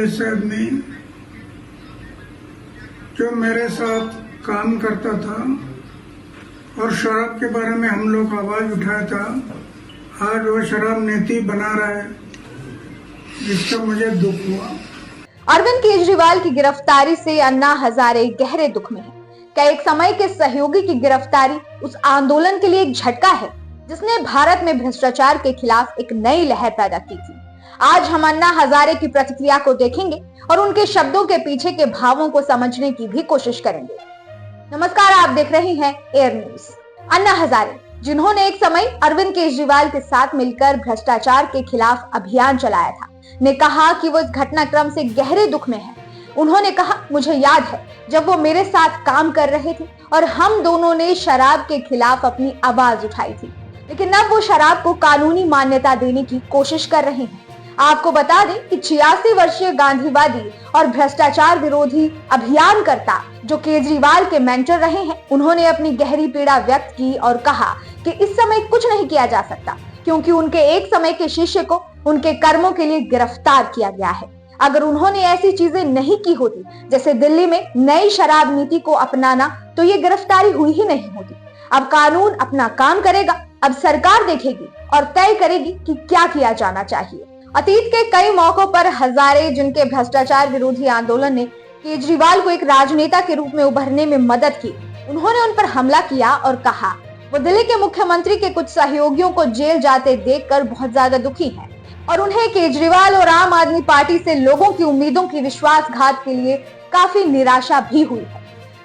जैसे आदमी जो मेरे साथ काम करता था और शराब के बारे में हम लोग आवाज उठाया था, आज वो शराब नीति बना रहा है, जिसका मुझे दुख हुआ। अरविंद केजरीवाल की गिरफ्तारी से अन्ना हजारे गहरे दुख में है। क्या एक समय के सहयोगी की गिरफ्तारी उस आंदोलन के लिए एक झटका है जिसने भारत में भ्रष्टाचार के खिलाफ एक नई लहर पैदा की थी? आज हम अन्ना हजारे की प्रतिक्रिया को देखेंगे और उनके शब्दों के पीछे के भावों को समझने की भी कोशिश करेंगे। नमस्कार, आप देख रहे हैं एयर न्यूज। अन्ना हजारे, जिन्होंने एक समय अरविंद केजरीवाल के साथ मिलकर भ्रष्टाचार के खिलाफ अभियान चलाया था, ने कहा कि वो इस घटनाक्रम से गहरे दुख में है। उन्होंने कहा, मुझे याद है जब वो मेरे साथ काम कर रहे थे और हम दोनों ने शराब के खिलाफ अपनी आवाज उठाई थी, लेकिन अब वो शराब को कानूनी मान्यता देने की कोशिश कर रहे हैं। आपको बता दें कि 86 वर्षीय गांधीवादी और भ्रष्टाचार विरोधी अभियानकर्ता जो केजरीवाल के मेंटर रहे हैं, उन्होंने अपनी गहरी पीड़ा व्यक्त की और कहा कि इस समय कुछ नहीं किया जा सकता क्योंकि उनके एक समय के शिष्य को उनके कर्मों के लिए गिरफ्तार किया गया है। अगर उन्होंने ऐसी चीजें नहीं की होती, जैसे दिल्ली में नई शराब नीति को अपनाना, तो ये गिरफ्तारी हुई ही नहीं होती। अब कानून अपना काम करेगा, अब सरकार देखेगी और तय करेगी कि क्या किया जाना चाहिए। अतीत के कई मौकों पर हजारे, जिनके भ्रष्टाचार विरोधी आंदोलन ने केजरीवाल को एक राजनेता के रूप में उभरने में मदद की, उन्होंने उन पर हमला किया और कहा वो दिल्ली के मुख्यमंत्री के कुछ सहयोगियों को जेल जाते देखकर बहुत ज्यादा दुखी हैं और उन्हें केजरीवाल और आम आदमी पार्टी से लोगों की उम्मीदों की विश्वासघात के लिए काफी निराशा भी हुई है।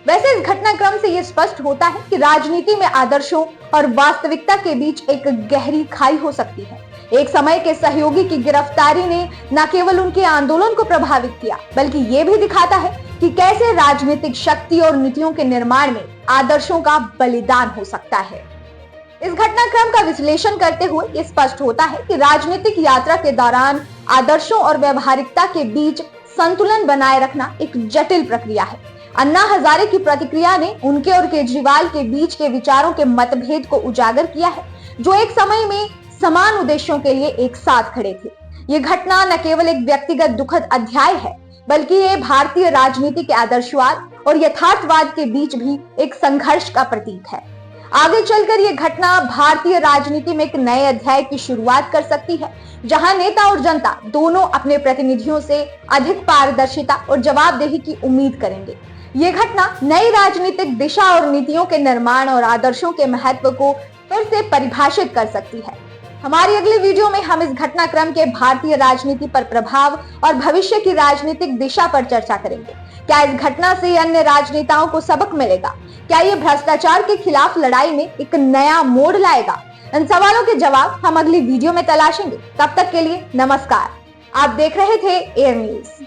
वैसे इस घटनाक्रम से ये स्पष्ट होता है कि राजनीति में आदर्शों और वास्तविकता के बीच एक गहरी खाई हो सकती है। एक समय के सहयोगी की गिरफ्तारी ने न केवल उनके आंदोलन को प्रभावित किया, बल्कि ये भी दिखाता है कि कैसे राजनीतिक शक्ति और नीतियों के निर्माण में आदर्शों का बलिदान हो सकता है। इस घटनाक्रम का विश्लेषण करते हुए ये स्पष्ट होता है कि राजनीतिक यात्रा के दौरान आदर्शों और व्यवहारिकता के बीच संतुलन बनाए रखना एक जटिल प्रक्रिया है। अन्ना हजारे की प्रतिक्रिया ने उनके और केजरीवाल के बीच के विचारों के मतभेद को उजागर किया है, जो एक समय में समान उद्देश्यों के लिए एक साथ खड़े थे। ये घटना न केवल एक व्यक्तिगत दुखद अध्याय है, बल्कि ये भारतीय राजनीति के आदर्शवाद और यथार्थवाद के बीच भी एक संघर्ष का प्रतीक है। आगे चलकर ये घटना भारतीय राजनीति में एक नए अध्याय की शुरुआत कर सकती है, जहां नेता और जनता दोनों अपने प्रतिनिधियों से अधिक पारदर्शिता और जवाबदेही की उम्मीद करेंगे। ये घटना नई राजनीतिक दिशा और नीतियों के निर्माण और आदर्शों के महत्व को फिर से परिभाषित कर सकती है। हमारी अगली वीडियो में हम इस घटनाक्रम के भारतीय राजनीति पर प्रभाव और भविष्य की राजनीतिक दिशा पर चर्चा करेंगे। क्या इस घटना से अन्य राजनेताओं को सबक मिलेगा? क्या ये भ्रष्टाचार के खिलाफ लड़ाई में एक नया मोड़ लाएगा? इन सवालों के जवाब हम अगली वीडियो में तलाशेंगे। तब तक के लिए नमस्कार। आप देख रहे थे एयर न्यूज।